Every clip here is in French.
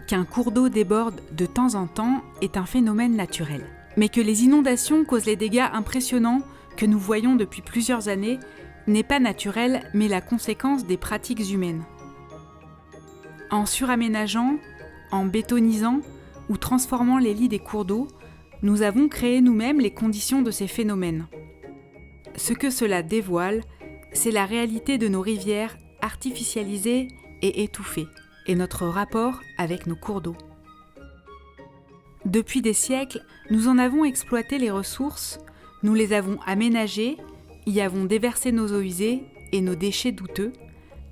qu'un cours d'eau déborde de temps en temps est un phénomène naturel. Mais que les inondations causent les dégâts impressionnants que nous voyons depuis plusieurs années n'est pas naturel, mais la conséquence des pratiques humaines. En suraménageant, en bétonisant ou transformant les lits des cours d'eau, nous avons créé nous-mêmes les conditions de ces phénomènes. Ce que cela dévoile, c'est la réalité de nos rivières artificialisées et étouffées, et notre rapport avec nos cours d'eau. Depuis des siècles, nous en avons exploité les ressources, nous les avons aménagées, y avons déversé nos eaux usées et nos déchets douteux,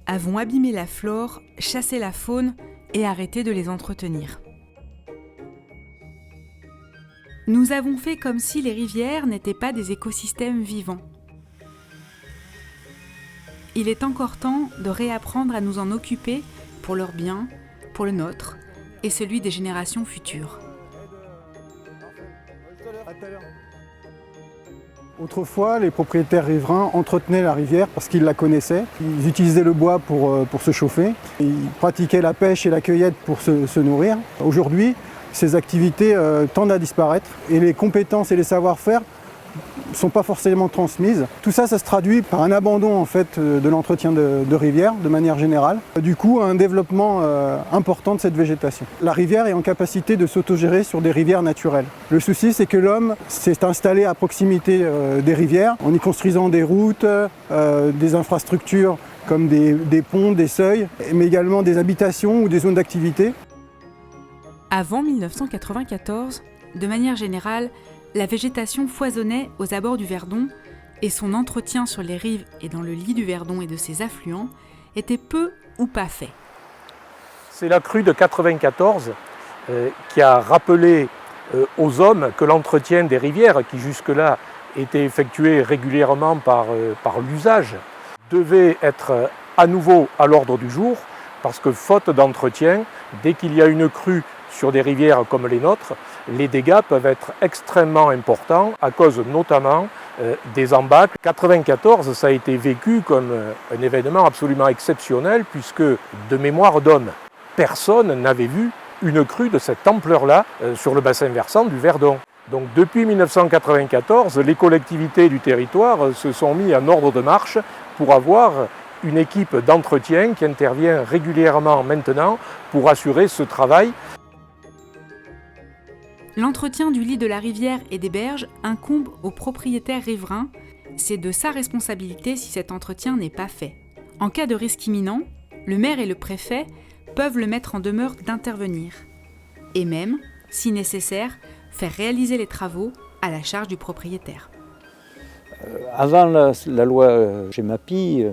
avons abîmé la flore, chassé la faune et arrêté de les entretenir. Nous avons fait comme si les rivières n'étaient pas des écosystèmes vivants. Il est encore temps de réapprendre à nous en occuper pour leur bien, pour le nôtre et celui des générations futures. Autrefois, les propriétaires riverains entretenaient la rivière parce qu'ils la connaissaient. Ils utilisaient le bois pour se chauffer. Ils pratiquaient la pêche et la cueillette pour se nourrir. Aujourd'hui, ces activités tendent à disparaître et les compétences et les savoir-faire ne sont pas forcément transmises. Tout ça, ça se traduit par un abandon en fait, de l'entretien de rivières de manière générale. Du coup, un développement important de cette végétation. La rivière est en capacité de s'autogérer sur des rivières naturelles. Le souci, c'est que l'homme s'est installé à proximité des rivières en y construisant des routes, des infrastructures comme des ponts, des seuils, mais également des habitations ou des zones d'activité. Avant 1994, de manière générale, la végétation foisonnait aux abords du Verdon et son entretien sur les rives et dans le lit du Verdon et de ses affluents était peu ou pas fait. C'est la crue de 1994 qui a rappelé aux hommes que l'entretien des rivières, qui jusque-là était effectué régulièrement par l'usage, devait être à nouveau à l'ordre du jour parce que faute d'entretien, dès qu'il y a une crue sur des rivières comme les nôtres, les dégâts peuvent être extrêmement importants à cause notamment des embâcles. 1994, ça a été vécu comme un événement absolument exceptionnel puisque, de mémoire d'homme, personne n'avait vu une crue de cette ampleur-là sur le bassin versant du Verdon. Donc depuis 1994, les collectivités du territoire se sont mis en ordre de marche pour avoir une équipe d'entretien qui intervient régulièrement maintenant pour assurer ce travail. L'entretien du lit de la rivière et des berges incombe aux propriétaires riverains. C'est de sa responsabilité si cet entretien n'est pas fait. En cas de risque imminent, le maire et le préfet peuvent le mettre en demeure d'intervenir. Et même, si nécessaire, faire réaliser les travaux à la charge du propriétaire. Avant la loi GEMAPI,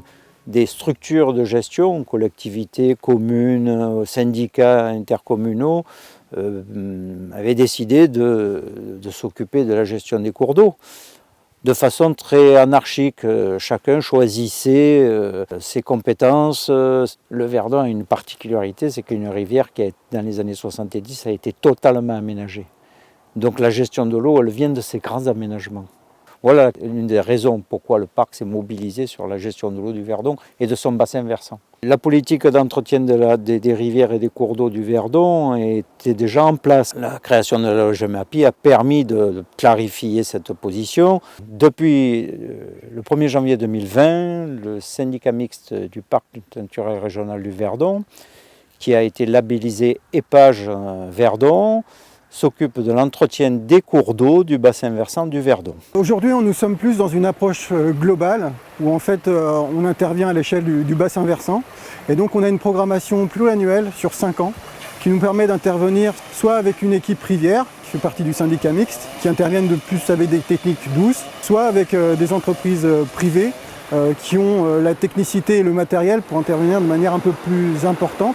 des structures de gestion, collectivités, communes, syndicats intercommunaux, avaient décidé de s'occuper de la gestion des cours d'eau de façon très anarchique. Chacun choisissait ses compétences. Le Verdon a une particularité, c'est qu'une rivière qui, dans les années 70, a été totalement aménagée. Donc la gestion de l'eau, elle vient de ces grands aménagements. Voilà une des raisons pourquoi le parc s'est mobilisé sur la gestion de l'eau du Verdon et de son bassin versant. La politique d'entretien des rivières et des cours d'eau du Verdon était déjà en place. La création de la loi GEMAPI a permis de clarifier cette position. Depuis le 1er janvier 2020, le syndicat mixte du parc naturel régional du Verdon, qui a été labellisé EPAGE Verdon, s'occupe de l'entretien des cours d'eau du bassin versant du Verdon. Aujourd'hui, nous sommes plus dans une approche globale où en fait on intervient à l'échelle du bassin versant et donc on a une programmation pluriannuelle sur 5 ans qui nous permet d'intervenir soit avec une équipe rivière qui fait partie du syndicat mixte qui interviennent de plus avec des techniques douces, soit avec des entreprises privées qui ont la technicité et le matériel pour intervenir de manière un peu plus importante.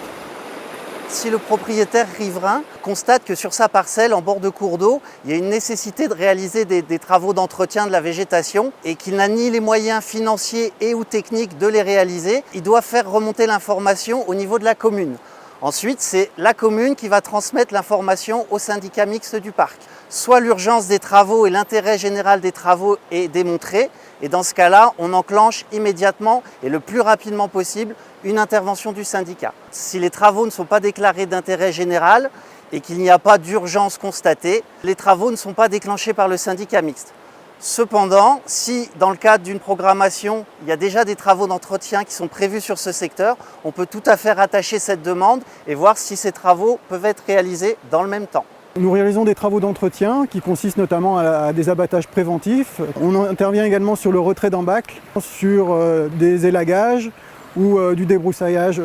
Si le propriétaire riverain constate que sur sa parcelle, en bord de cours d'eau, il y a une nécessité de réaliser des travaux d'entretien de la végétation et qu'il n'a ni les moyens financiers et ou techniques de les réaliser, il doit faire remonter l'information au niveau de la commune. Ensuite, c'est la commune qui va transmettre l'information au syndicat mixte du parc. soit l'urgence des travaux et l'intérêt général des travaux est démontré, et dans ce cas-là, on enclenche immédiatement et le plus rapidement possible une intervention du syndicat. Si les travaux ne sont pas déclarés d'intérêt général et qu'il n'y a pas d'urgence constatée, les travaux ne sont pas déclenchés par le syndicat mixte. Cependant, si dans le cadre d'une programmation, il y a déjà des travaux d'entretien qui sont prévus sur ce secteur, on peut tout à fait rattacher cette demande et voir si ces travaux peuvent être réalisés dans le même temps. Nous réalisons des travaux d'entretien qui consistent notamment à des abattages préventifs. On intervient également sur le retrait d'embâcles, sur des élagages ou du débroussaillage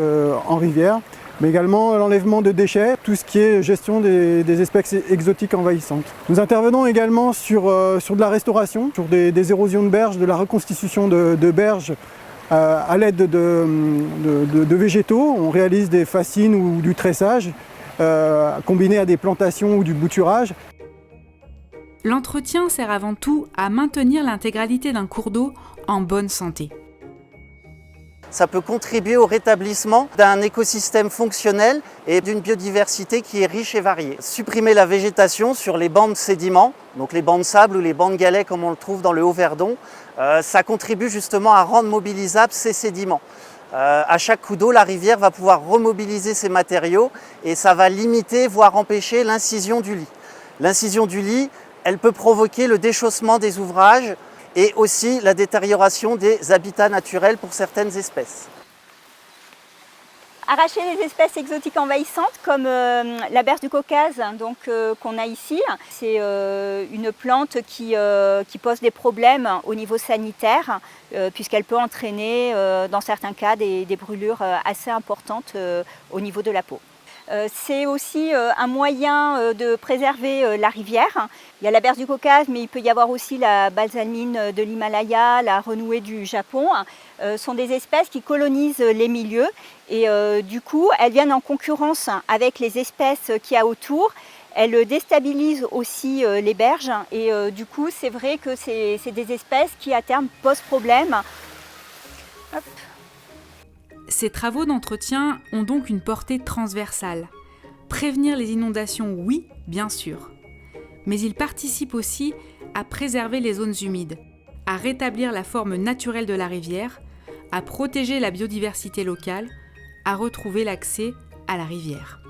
en rivière, mais également l'enlèvement de déchets, tout ce qui est gestion des espèces exotiques envahissantes. Nous intervenons également sur de la restauration, sur des érosions de berges, de la reconstitution de berges à l'aide de végétaux. On réalise des fascines ou du tressage, combiné à des plantations ou du bouturage. L'entretien sert avant tout à maintenir l'intégralité d'un cours d'eau en bonne santé. Ça peut contribuer au rétablissement d'un écosystème fonctionnel et d'une biodiversité qui est riche et variée. Supprimer la végétation sur les bancs de sédiments, donc les bancs de sable ou les bancs de galets comme on le trouve dans le Haut-Verdon, ça contribue justement à rendre mobilisables ces sédiments. À chaque coup d'eau, la rivière va pouvoir remobiliser ces matériaux et ça va limiter, voire empêcher l'incision du lit. L'incision du lit, elle peut provoquer le déchaussement des ouvrages et aussi la détérioration des habitats naturels pour certaines espèces. Arracher les espèces exotiques envahissantes comme la berce du Caucase qu'on a ici, c'est une plante qui pose des problèmes au niveau sanitaire puisqu'elle peut entraîner dans certains cas des brûlures assez importantes au niveau de la peau. C'est aussi un moyen de préserver la rivière. Il y a la berce du Caucase, mais il peut y avoir aussi la balsamine de l'Himalaya, la renouée du Japon. Ce sont des espèces qui colonisent les milieux et du coup, elles viennent en concurrence avec les espèces qu'il y a autour. Elles déstabilisent aussi les berges et du coup, c'est vrai que c'est des espèces qui à terme posent problème. Hop. Ces travaux d'entretien ont donc une portée transversale. Prévenir les inondations, oui, bien sûr. Mais ils participent aussi à préserver les zones humides, à rétablir la forme naturelle de la rivière, à protéger la biodiversité locale, à retrouver l'accès à la rivière.